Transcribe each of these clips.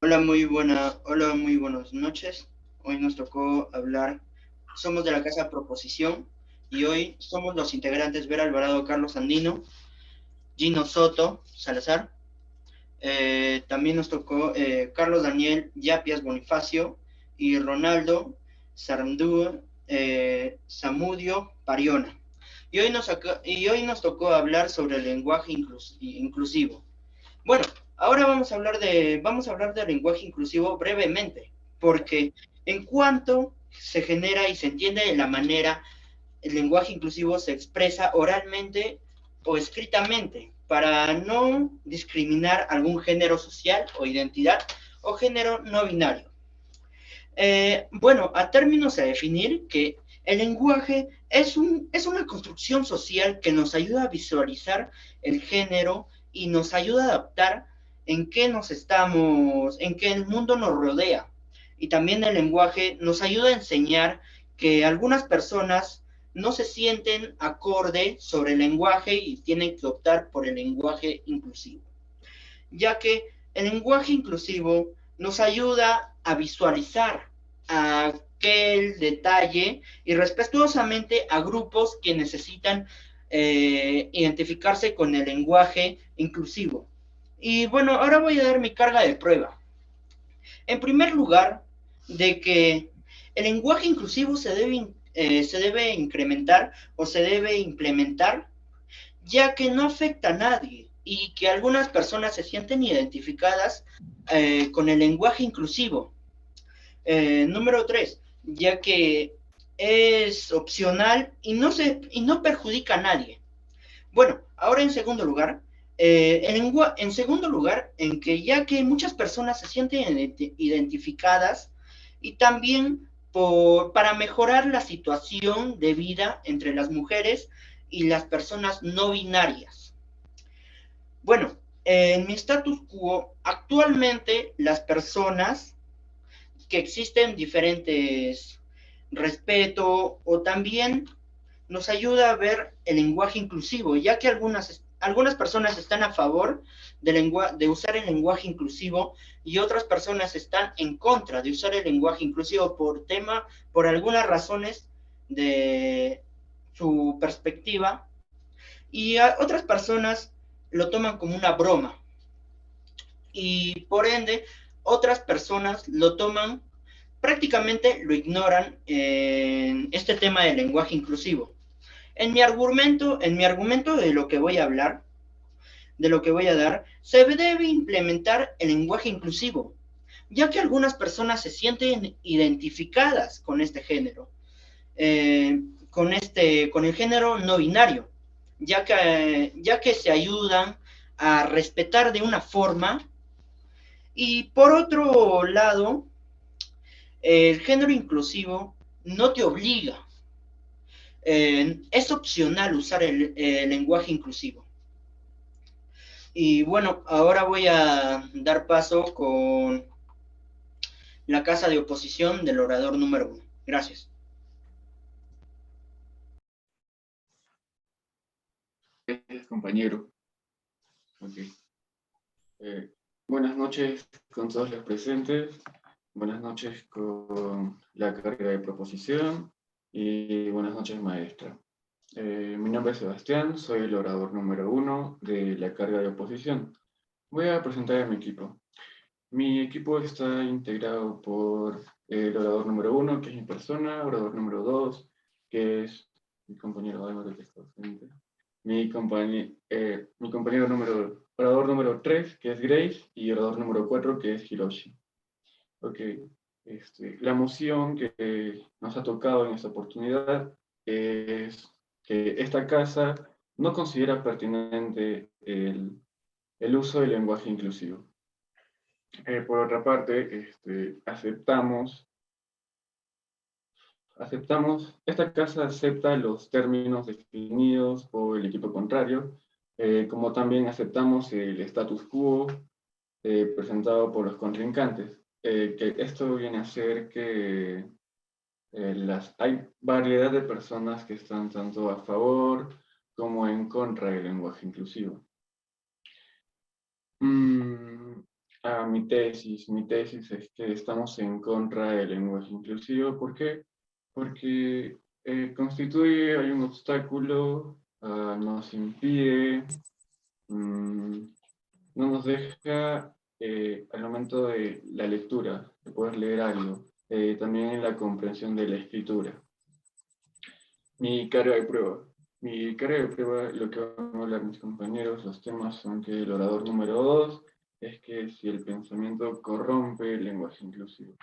Hola, muy buenas noches. Hoy nos tocó hablar, somos de la Casa Proposición y hoy somos los integrantes Vera Alvarado, Carlos Andino, Gino Soto, Salazar. También nos tocó Carlos Daniel Yapias Bonifacio y Ronaldo Sarandú Zamudio Pariona. Y hoy nos tocó hablar sobre el lenguaje inclusivo. Bueno, ahora vamos a hablar de lenguaje inclusivo brevemente, porque en cuanto se genera y se entiende de la manera, el lenguaje inclusivo se expresa oralmente o escritamente para no discriminar algún género social o identidad o género no binario. Bueno, a términos a definir que el lenguaje es una construcción social que nos ayuda a visualizar el género y nos ayuda a adaptar en qué el mundo nos rodea. Y también el lenguaje nos ayuda a enseñar que algunas personas no se sienten acorde sobre el lenguaje y tienen que optar por el lenguaje inclusivo, ya que el lenguaje inclusivo nos ayuda a visualizar aquel detalle y respetuosamente a grupos que necesitan identificarse con el lenguaje inclusivo. Y bueno, ahora voy a dar mi carga de prueba. En primer lugar, de que el lenguaje inclusivo se debe incrementar o se debe implementar ya que no afecta a nadie y que algunas personas se sienten identificadas con el lenguaje inclusivo. Número 3, ya que es opcional y no perjudica a nadie. Bueno, ahora en segundo lugar, en segundo lugar, en que ya que muchas personas se sienten identificadas y también para mejorar la situación de vida entre las mujeres y las personas no binarias. Bueno, en mi status quo, actualmente las personas que existen diferentes respeto o también nos ayuda a ver el lenguaje inclusivo, ya que algunas personas están a favor de usar el lenguaje inclusivo y otras personas están en contra de usar el lenguaje inclusivo por algunas razones de su perspectiva y a otras personas lo toman como una broma y por ende otras personas lo toman, prácticamente lo ignoran en este tema del lenguaje inclusivo. En mi argumento de lo que voy a hablar, de lo que voy a dar, se debe implementar el lenguaje inclusivo, ya que algunas personas se sienten identificadas con este género, con el género no binario, ya que se ayudan a respetar de una forma. Y por otro lado, el género inclusivo no te obliga, es opcional usar el lenguaje inclusivo. Y bueno, ahora voy a dar paso con la casa de oposición del orador número 1. Gracias. Gracias, compañero. Okay. Eh, Buenas noches con todos los presentes. Buenas noches con la carga de proposición y buenas noches, maestra. Mi nombre es Sebastián, soy el orador número 1 de la carga de oposición. Voy a presentar a mi equipo. Mi equipo está integrado por el orador número 1, que es mi persona, orador número 2, que es mi compañero Álvaro, que está presente. Mi compañero orador número 3, que es Grace, y orador número 4, que es Hiroshi. Ok, la moción que nos ha tocado en esta oportunidad es que esta casa no considera pertinente el uso del lenguaje inclusivo. Por otra parte, esta casa acepta los términos definidos por el equipo contrario, como también aceptamos el status quo presentado por los contrincantes. Que esto viene a ser que hay variedad de personas que están tanto a favor como en contra del lenguaje inclusivo. Mi tesis es que estamos en contra del lenguaje inclusivo. ¿Por qué? Porque constituye, hay un obstáculo, nos impide, mm, no nos deja al momento de la lectura, de poder leer algo, también en la comprensión de la escritura. Mi carga de prueba. Mi carga de prueba, lo que van a hablar mis compañeros, los temas son que el orador número 2 es que si el pensamiento corrompe el lenguaje inclusivo.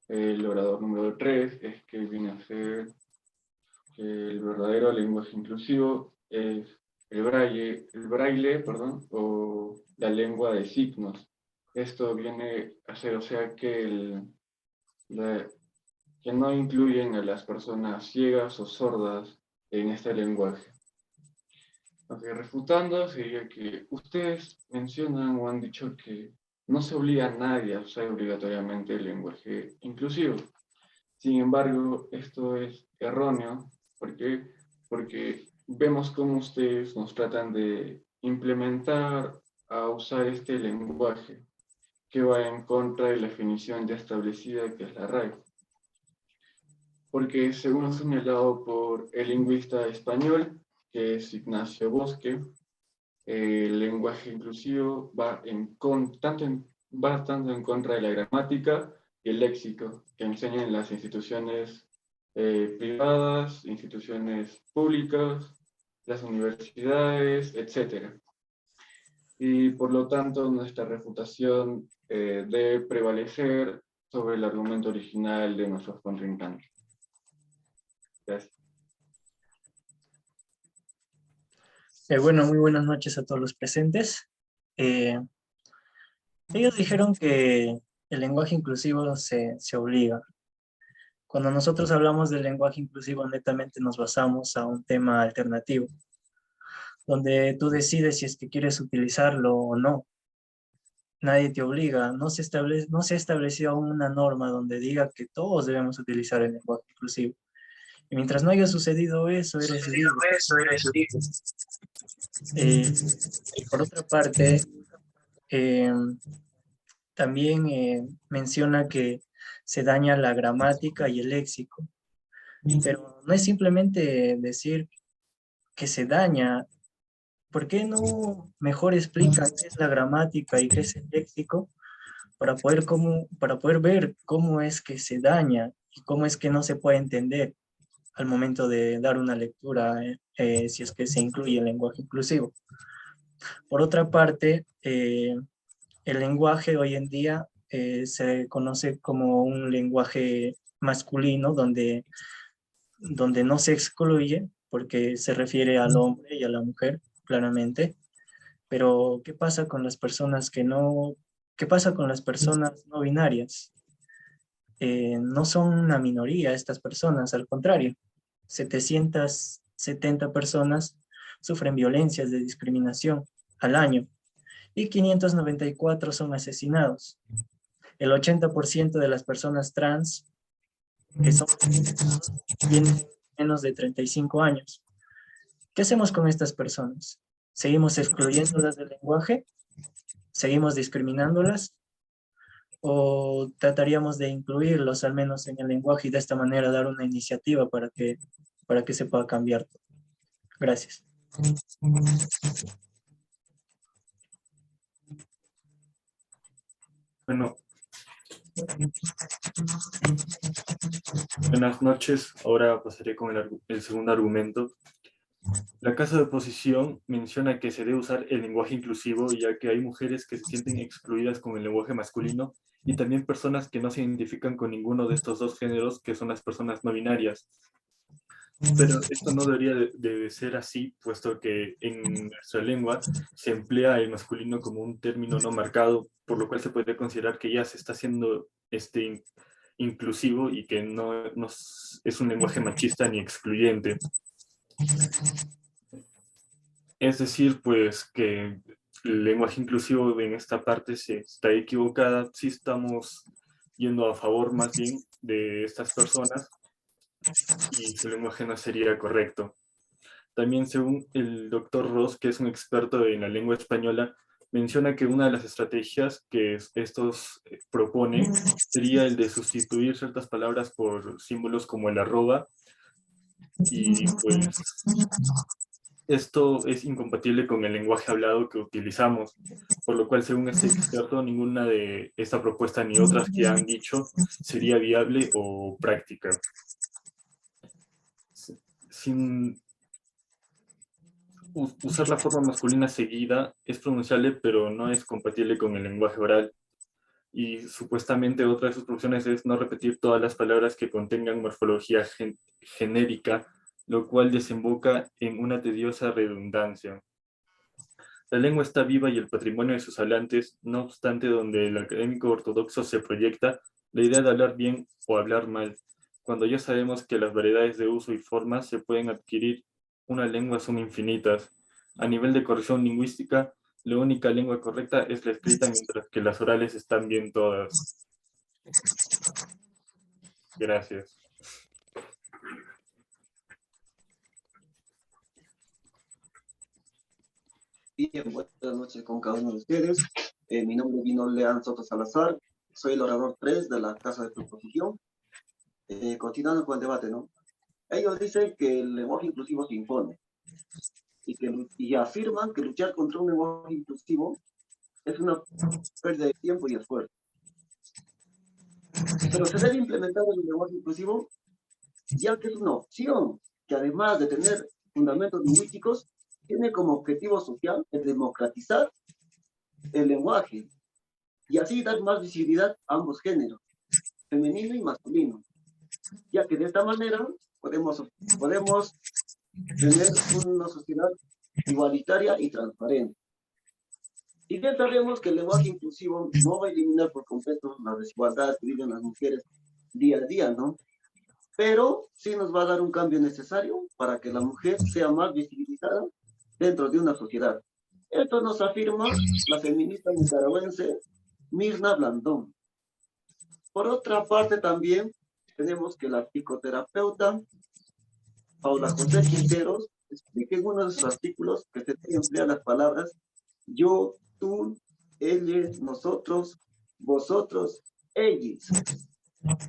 El orador número 3 es que viene a ser que el verdadero lenguaje inclusivo es el braille, perdón, o la lengua de signos. Esto viene a ser, o sea, que no incluyen a las personas ciegas o sordas en este lenguaje. Okay, refutando sería que ustedes mencionan o han dicho que no se obliga a nadie a usar obligatoriamente el lenguaje inclusivo. Sin embargo, esto es erróneo. ¿Por qué? Porque vemos cómo ustedes nos tratan de implementar a usar este lenguaje que va en contra de la definición ya establecida que es la RAE. Porque según señalado por el lingüista español, que es Ignacio Bosque, el lenguaje inclusivo va tanto en contra de la gramática y el léxico que enseñan las instituciones privadas, instituciones públicas, las universidades, etc. Y por lo tanto nuestra refutación debe prevalecer sobre el argumento original de nuestros contrincantes. Gracias. Bueno, muy buenas noches a todos los presentes. Ellos dijeron que el lenguaje inclusivo se obliga. Cuando nosotros hablamos del lenguaje inclusivo, netamente nos basamos a un tema alternativo, donde tú decides si es que quieres utilizarlo o no. Nadie te obliga, no se ha establecido aún una norma donde diga que todos debemos utilizar el lenguaje inclusivo. Y mientras no haya sucedido eso, eres libre. Y por otra parte, también menciona que se daña la gramática y el léxico, pero no es simplemente decir que se daña. ¿Por qué no mejor explican qué es la gramática y qué es el léxico para poder ver cómo es que se daña y cómo es que no se puede entender al momento de dar una lectura, si es que se incluye el lenguaje inclusivo? Por otra parte, el lenguaje hoy en día se conoce como un lenguaje masculino donde no se excluye porque se refiere al hombre y a la mujer, claramente. Pero, ¿qué pasa con las personas qué pasa con las personas no binarias? No son una minoría estas personas, al contrario, 770 personas sufren violencias de discriminación al año y 594 son asesinados. El 80% de las personas trans que son asesinadas tienen menos de 35 años. ¿Qué hacemos con estas personas? ¿Seguimos excluyéndolas del lenguaje? ¿Seguimos discriminándolas? ¿O trataríamos de incluirlos al menos en el lenguaje y de esta manera dar una iniciativa para que se pueda cambiar todo? Gracias. Bueno, buenas noches. Ahora pasaré con el segundo argumento. La casa de oposición menciona que se debe usar el lenguaje inclusivo, ya que hay mujeres que se sienten excluidas con el lenguaje masculino y también personas que no se identifican con ninguno de estos dos géneros, que son las personas no binarias. Pero esto no debería de ser así, puesto que en nuestra lengua se emplea el masculino como un término no marcado, por lo cual se puede considerar que ya se está haciendo inclusivo y que no es un lenguaje machista ni excluyente. Es decir, pues que el lenguaje inclusivo en esta parte se está equivocada, sí estamos yendo a favor más bien de estas personas y su lenguaje no sería correcto. También según el doctor Ross, que es un experto en la lengua española, menciona que una de las estrategias que estos proponen sería el de sustituir ciertas palabras por símbolos como el arroba, y pues esto es incompatible con el lenguaje hablado que utilizamos, por lo cual, según este experto, ninguna de esta propuesta ni otras que han dicho sería viable o práctica. Sin usar la forma masculina seguida es pronunciable, pero no es compatible con el lenguaje oral. Y supuestamente otra de sus proposiciones es no repetir todas las palabras que contengan morfología genérica, lo cual desemboca en una tediosa redundancia. La lengua está viva y el patrimonio de sus hablantes, no obstante, donde el académico ortodoxo se proyecta la idea de hablar bien o hablar mal, cuando ya sabemos que las variedades de uso y forma se pueden adquirir, una lengua son infinitas. A nivel de corrección lingüística, la única lengua correcta es la escrita, mientras que las orales están bien todas. Gracias. Bien, buenas noches con cada uno de ustedes. Mi nombre es Vino Leán Soto Salazar. Soy el orador 3 de la Casa de Proposición. Continuando con el debate, ¿no? Ellos dicen que el lenguaje inclusivo se impone y afirman que luchar contra un lenguaje inclusivo es una pérdida de tiempo y esfuerzo. Pero se debe implementar el lenguaje inclusivo ya que es una opción que, además de tener fundamentos lingüísticos, tiene como objetivo social el democratizar el lenguaje y así dar más visibilidad a ambos géneros, femenino y masculino, ya que de esta manera podemos tener una sociedad igualitaria y transparente. Y bien sabemos que el lenguaje inclusivo no va a eliminar por completo la desigualdad que viven las mujeres día a día, ¿no? Pero sí nos va a dar un cambio necesario para que la mujer sea más visibilizada dentro de una sociedad. Esto nos afirma la feminista nicaragüense Mirna Blandón. Por otra parte, también tenemos que la psicoterapeuta Paula José Quinteros explica en uno de sus artículos que se emplean las palabras yo, tú, ellos, nosotros, vosotros, ellos,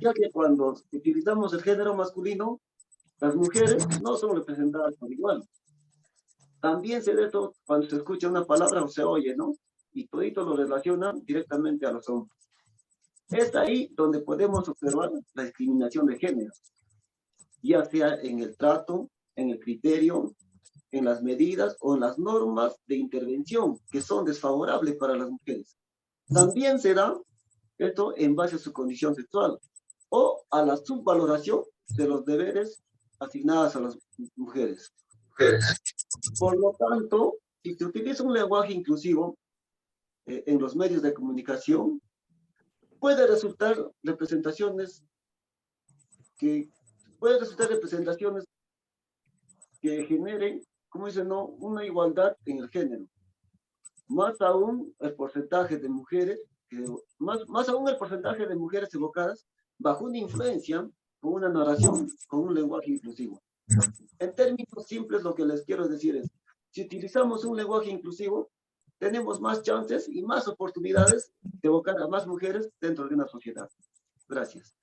ya que cuando utilizamos el género masculino, las mujeres no son representadas por igual. También se ve esto cuando se escucha una palabra o se oye, ¿no? Y todito lo relacionan directamente a los hombres. Es ahí donde podemos observar la discriminación de género, ya sea en el trato, en el criterio, en las medidas o en las normas de intervención que son desfavorables para las mujeres. También se da esto en base a su condición sexual o a la subvaloración de los deberes asignados a las mujeres. Por lo tanto, si se utiliza un lenguaje inclusivo en los medios de comunicación, puede resultar representaciones que generen, como dicen, ¿no?, una igualdad en el género. Más aún el porcentaje de mujeres, más aún el porcentaje de mujeres evocadas bajo una influencia, con una narración, con un lenguaje inclusivo. En términos simples, lo que les quiero decir es, si utilizamos un lenguaje inclusivo, tenemos más chances y más oportunidades de evocar a más mujeres dentro de una sociedad. Gracias.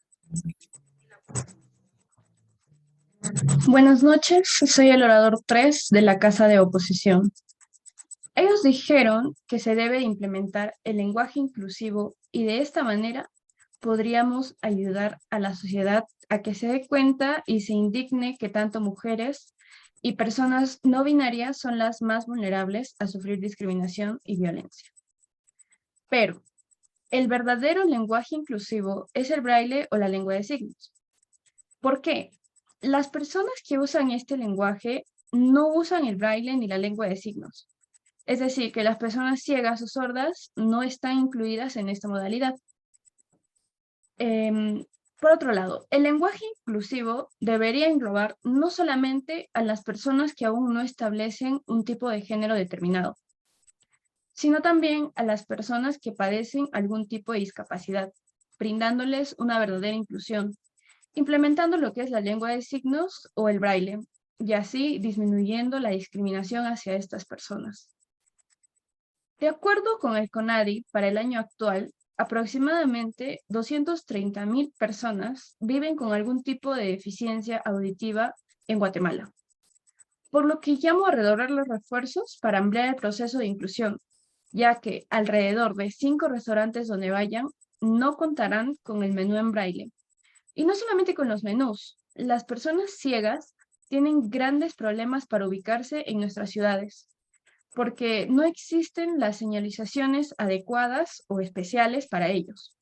Buenas noches, soy el orador 3 de la Casa de Oposición. Ellos dijeron que se debe implementar el lenguaje inclusivo y de esta manera podríamos ayudar a la sociedad a que se dé cuenta y se indigne que tanto mujeres y personas no binarias son las más vulnerables a sufrir discriminación y violencia. Pero el verdadero lenguaje inclusivo es el braille o la lengua de signos. ¿Por qué? Las personas que usan este lenguaje no usan el braille ni la lengua de signos. Es decir, que las personas ciegas o sordas no están incluidas en esta modalidad. Por otro lado, el lenguaje inclusivo debería englobar no solamente a las personas que aún no establecen un tipo de género determinado, sino también a las personas que padecen algún tipo de discapacidad, brindándoles una verdadera inclusión, implementando lo que es la lengua de signos o el braille, y así disminuyendo la discriminación hacia estas personas. De acuerdo con el CONADI, para el año actual, aproximadamente 230.000 personas viven con algún tipo de deficiencia auditiva en Guatemala, por lo que llamo a redoblar los refuerzos para ampliar el proceso de inclusión, ya que alrededor de 5 restaurantes donde vayan no contarán con el menú en braille. Y no solamente con los menús, las personas ciegas tienen grandes problemas para ubicarse en nuestras ciudades, porque no existen las señalizaciones adecuadas o especiales para ellos.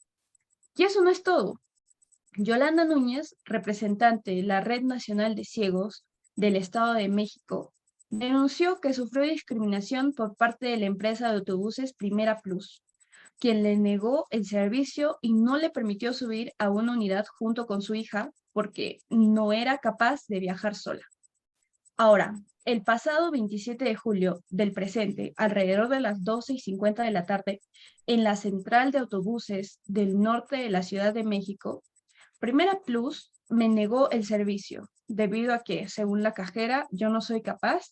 Y eso no es todo. Yolanda Núñez, representante de la Red Nacional de Ciegos del Estado de México, denunció que sufrió discriminación por parte de la empresa de autobuses Primera Plus, quien le negó el servicio y no le permitió subir a una unidad junto con su hija porque no era capaz de viajar sola. Ahora, el pasado 27 de julio del presente, alrededor de las 12:50 de la tarde, en la central de autobuses del norte de la Ciudad de México, Primera Plus me negó el servicio debido a que, según la cajera, yo no soy capaz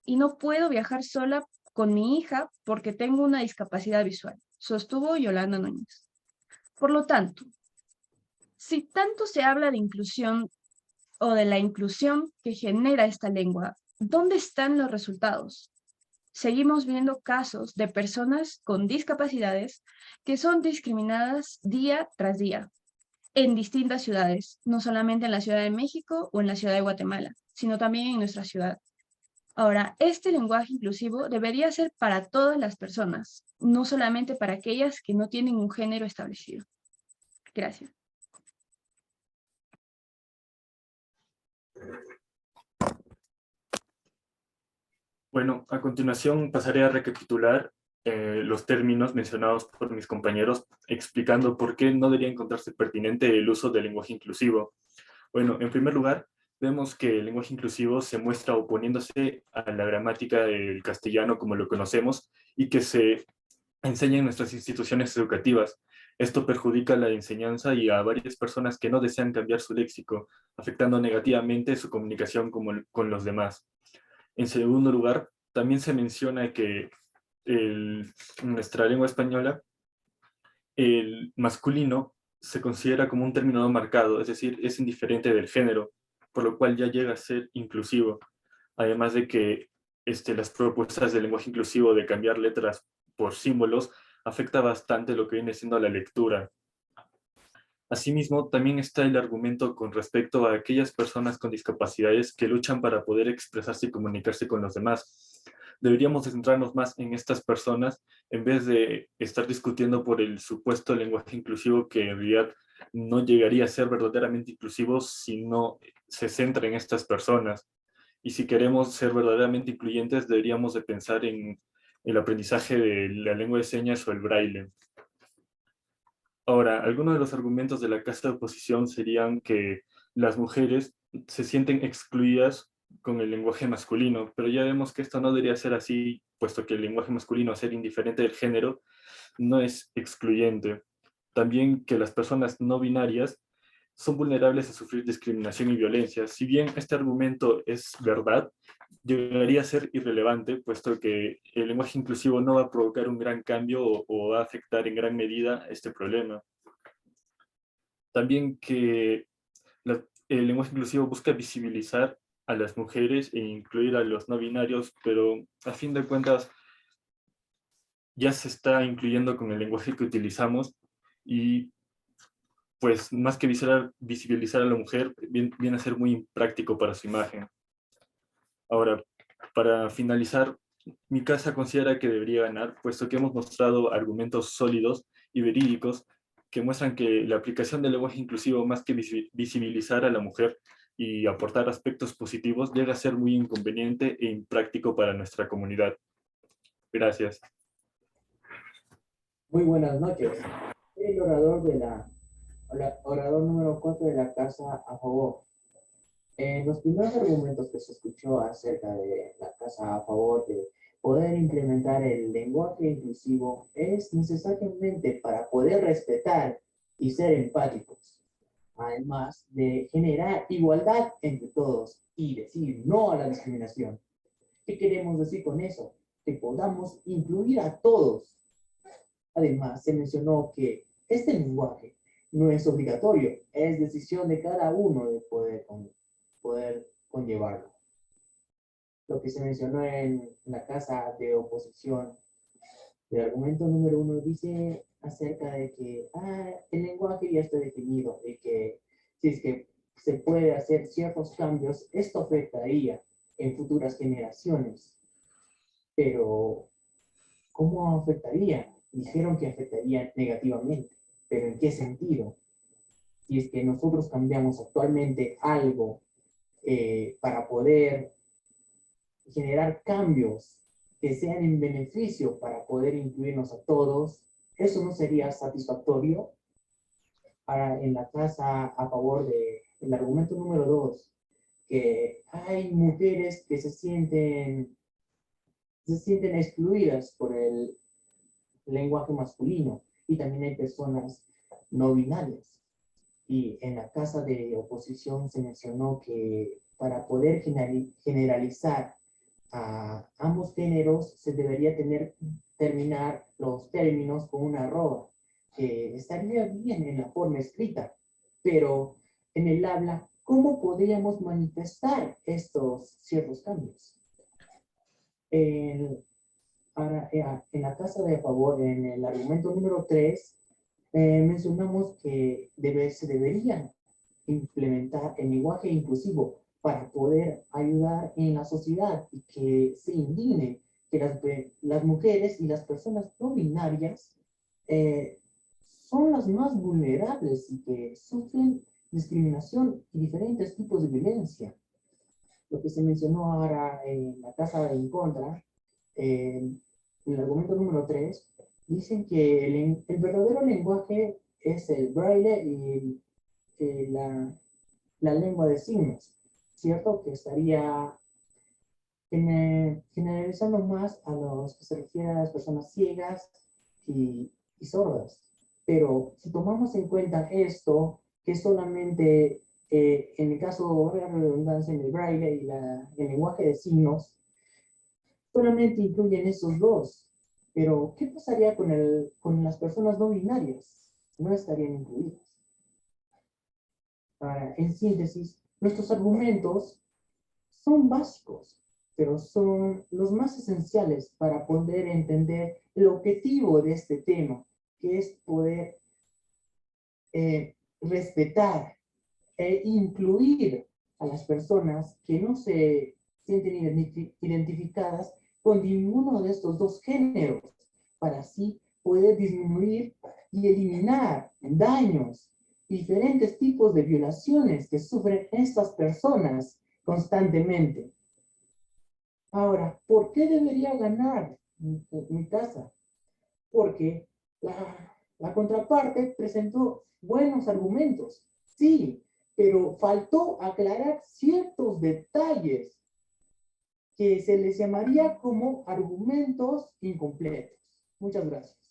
y no puedo viajar sola con mi hija porque tengo una discapacidad visual, sostuvo Yolanda Núñez. Por lo tanto, si tanto se habla de inclusión o de la inclusión que genera esta lengua, ¿dónde están los resultados? Seguimos viendo casos de personas con discapacidades que son discriminadas día tras día en distintas ciudades, no solamente en la Ciudad de México o en la Ciudad de Guatemala, sino también en nuestra ciudad. Ahora, este lenguaje inclusivo debería ser para todas las personas, no solamente para aquellas que no tienen un género establecido. Gracias. Bueno, a continuación pasaré a recapitular los términos mencionados por mis compañeros, explicando por qué no debería encontrarse pertinente el uso del lenguaje inclusivo. Bueno, en primer lugar, vemos que el lenguaje inclusivo se muestra oponiéndose a la gramática del castellano como lo conocemos y que se enseña en nuestras instituciones educativas. Esto perjudica la enseñanza y a varias personas que no desean cambiar su léxico, afectando negativamente su comunicación con los demás. En segundo lugar, también se menciona que en nuestra lengua española, el masculino se considera como un término no marcado, es decir, es indiferente del género, por lo cual ya llega a ser inclusivo. Además de que las propuestas del lenguaje inclusivo de cambiar letras por símbolos afecta bastante lo que viene siendo la lectura. Asimismo, también está el argumento con respecto a aquellas personas con discapacidades que luchan para poder expresarse y comunicarse con los demás. Deberíamos centrarnos más en estas personas en vez de estar discutiendo por el supuesto lenguaje inclusivo que en realidad no llegaría a ser verdaderamente inclusivo si no se centra en estas personas. Y si queremos ser verdaderamente incluyentes, deberíamos de pensar en el aprendizaje de la lengua de señas o el braille. Ahora, algunos de los argumentos de la Casa de Oposición serían que las mujeres se sienten excluidas con el lenguaje masculino, pero ya vemos que esto no debería ser así, puesto que el lenguaje masculino, al ser indiferente del género, no es excluyente. También que las personas no binarias son vulnerables a sufrir discriminación y violencia. Si bien este argumento es verdad, llegaría a ser irrelevante, puesto que el lenguaje inclusivo no va a provocar un gran cambio o va a afectar en gran medida este problema. También que el lenguaje inclusivo busca visibilizar a las mujeres e incluir a los no binarios, pero a fin de cuentas ya se está incluyendo con el lenguaje que utilizamos y pues más que visibilizar a la mujer, viene a ser muy impráctico para su imagen. Ahora, para finalizar, mi casa considera que debería ganar, puesto que hemos mostrado argumentos sólidos y verídicos que muestran que la aplicación del lenguaje inclusivo, más que visibilizar a la mujer y aportar aspectos positivos, llega a ser muy inconveniente e impráctico para nuestra comunidad. Gracias. Muy buenas noches. El orador número 4 de la Casa a favor. Los primeros argumentos que se escuchó acerca de la Casa a favor de poder implementar el lenguaje inclusivo es necesariamente para poder respetar y ser empáticos, además de generar igualdad entre todos y decir no a la discriminación. ¿Qué queremos decir con eso? que podamos incluir a todos. Además, se mencionó que este lenguaje no es obligatorio, es decisión de cada uno de poder conllevarlo. Lo que se mencionó en la casa de oposición, el argumento número 1 dice acerca de que el lenguaje ya está definido y que si es que se puede hacer ciertos cambios, esto afectaría en futuras generaciones. Pero, ¿cómo afectaría? Dijeron que afectaría negativamente, pero ¿en qué sentido? Si es que nosotros cambiamos actualmente algo para poder generar cambios que sean en beneficio para poder incluirnos a todos, ¿eso no sería satisfactorio? Ahora, en la casa a favor del argumento número 2, que hay mujeres que se sienten excluidas por el lenguaje masculino y también hay personas no binarias. Y en la casa de oposición se mencionó que para poder generalizar a ambos géneros se debería terminar los términos con una arroba, que estaría bien en la forma escrita, pero en el habla, ¿cómo podríamos manifestar estos ciertos cambios? Ahora, en la casa de favor, en el argumento número 3, mencionamos que se debería implementar el lenguaje inclusivo para poder ayudar en la sociedad y que se indigne que las mujeres y las personas no binarias son las más vulnerables y que sufren discriminación y diferentes tipos de violencia. Lo que se mencionó ahora en la casa de en contra, en el argumento número 3, dicen que el verdadero lenguaje es el braille y la lengua de signos, ¿cierto? Que estaría generalizando más a los que se refiere a las personas ciegas y sordas. Pero si tomamos en cuenta esto, que solamente en el caso de la redundancia en el braille y el lenguaje de signos, solamente incluyen esos dos. Pero, ¿qué pasaría con las personas no binarias? No estarían incluidas. Ahora, en síntesis, nuestros argumentos son básicos, pero son los más esenciales para poder entender el objetivo de este tema, que es poder respetar e incluir a las personas que no se sienten identificadas con ninguno de estos dos géneros, para así poder disminuir y eliminar daños, diferentes tipos de violaciones que sufren estas personas constantemente. Ahora, ¿por qué debería ganar mi casa? Porque la contraparte presentó buenos argumentos, sí, pero faltó aclarar ciertos detalles que se les llamaría como argumentos incompletos. Muchas gracias.